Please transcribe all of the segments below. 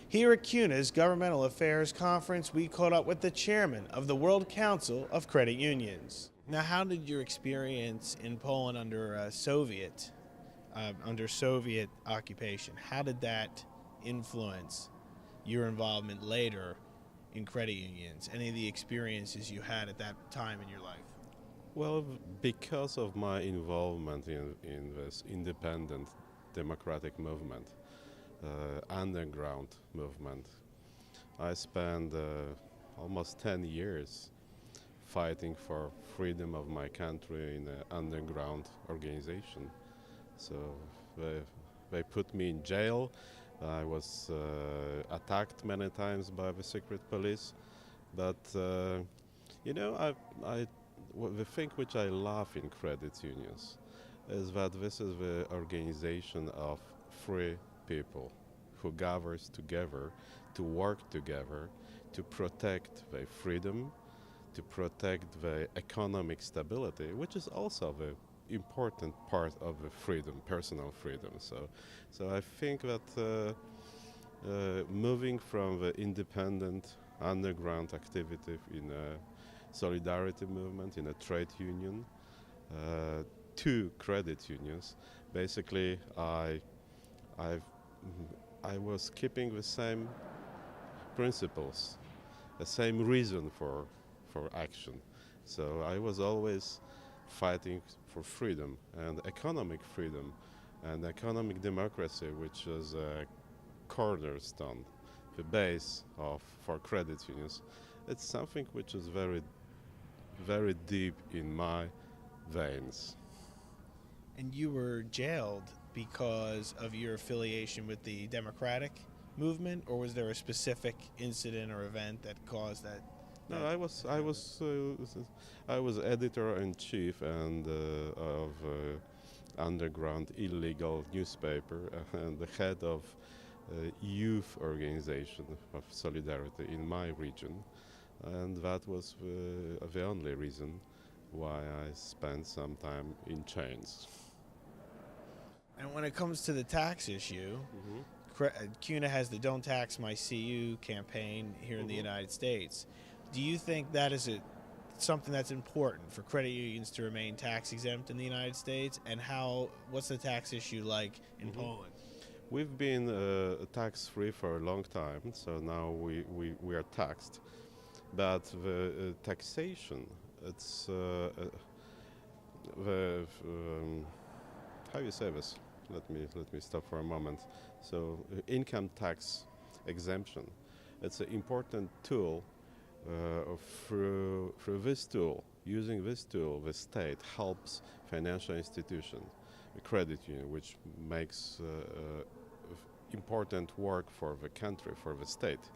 Here at CUNA's Governmental Affairs Conference, we caught up with the chairman of the World Council of Credit Unions. Now, how did your experience in Poland under Soviet occupation, how did that influence your involvement later in credit unions? Any of the experiences you had at that time in your life? Well, because of my involvement in this independent democratic movement, underground movement, I spent almost 10 years fighting for freedom of my country in an underground organization. So they put me in jail. I was attacked many times by the secret police, but the thing which I love in credit unions is that this is the organization of free people who gathers together to work together to protect their freedom, to protect the economic stability, which is also the important part of the freedom, personal freedom. So I think that moving from the independent underground activity in a solidarity movement, in a trade union, to credit unions, basically I was keeping the same principles, the same reason for action. So I was always fighting for freedom and economic freedom and economic democracy, which is a cornerstone, the base for credit unions. It's something which is very, very deep in my veins. And you were jailed because of your affiliation with the Democratic movement, or was there a specific incident or event that caused that? No, I was editor-in-chief and of underground illegal newspaper and the head of youth organization of solidarity in my region, and that was the only reason why I spent some time in chains. And when it comes to the tax issue, CUNA has the Don't Tax My CU campaign here in the United States. Do you think that is something that's important for credit unions to remain tax exempt in the United States? And what's the tax issue like in Poland? We've been tax-free for a long time, so now we are taxed. But the taxation, it's how you say this? Let me stop for a moment. So income tax exemption, it's an important tool. Through this tool, using this tool, the state helps financial institution, the credit union, which makes important work for the country, for the state,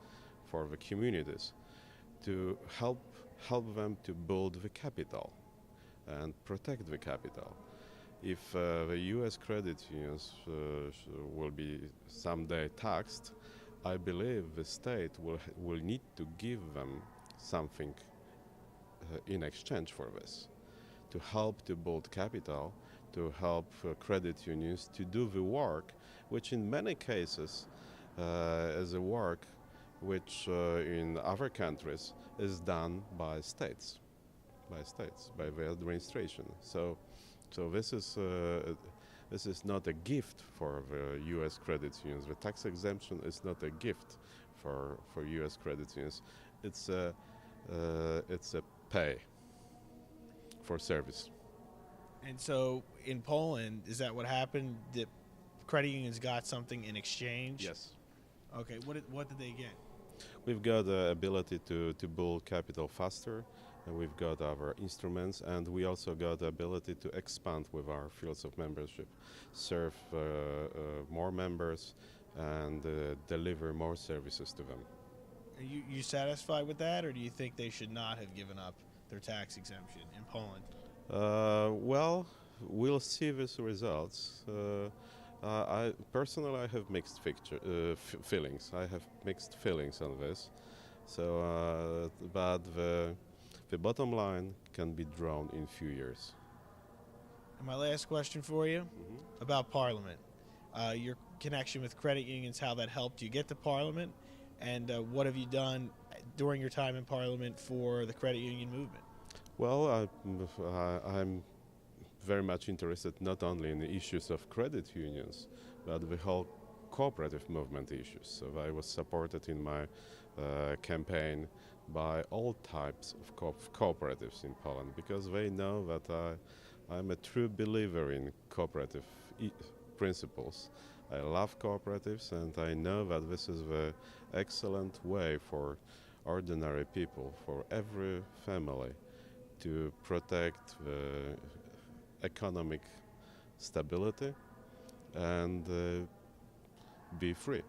for the communities, to help them to build the capital and protect the capital. If the U.S. credit unions will be someday taxed, I believe the state will need to give them something in exchange for this, to help to build capital, to help credit unions to do the work, which in many cases is a work which in other countries is done by states, by the administration. So this is not a gift for the U.S. credit unions. The tax exemption is not a gift for U.S. credit unions. It's a pay for service. And so in Poland, is that what happened? That credit unions got something in exchange? Yes. Okay, what did they get? We've got the ability to build capital faster, and we've got our instruments, and we also got the ability to expand with our fields of membership, serve more members, and deliver more services to them. Are you satisfied with that, or do you think they should not have given up their tax exemption in Poland? Well, we'll see these results. I personally have mixed feelings. I have mixed feelings on this. So, but the bottom line can be drawn in few years. And my last question for you about Parliament. Your connection with credit unions, how that helped you get to Parliament, and what have you done during your time in Parliament for the credit union movement? Well, I'm very much interested not only in the issues of credit unions, but the whole cooperative movement issues. So I was supported in my campaign by all types of cooperatives in Poland, because they know that I'm a true believer in cooperative principles. I love cooperatives, and I know that this is the excellent way for ordinary people, for every family, to protect the economic stability and be free.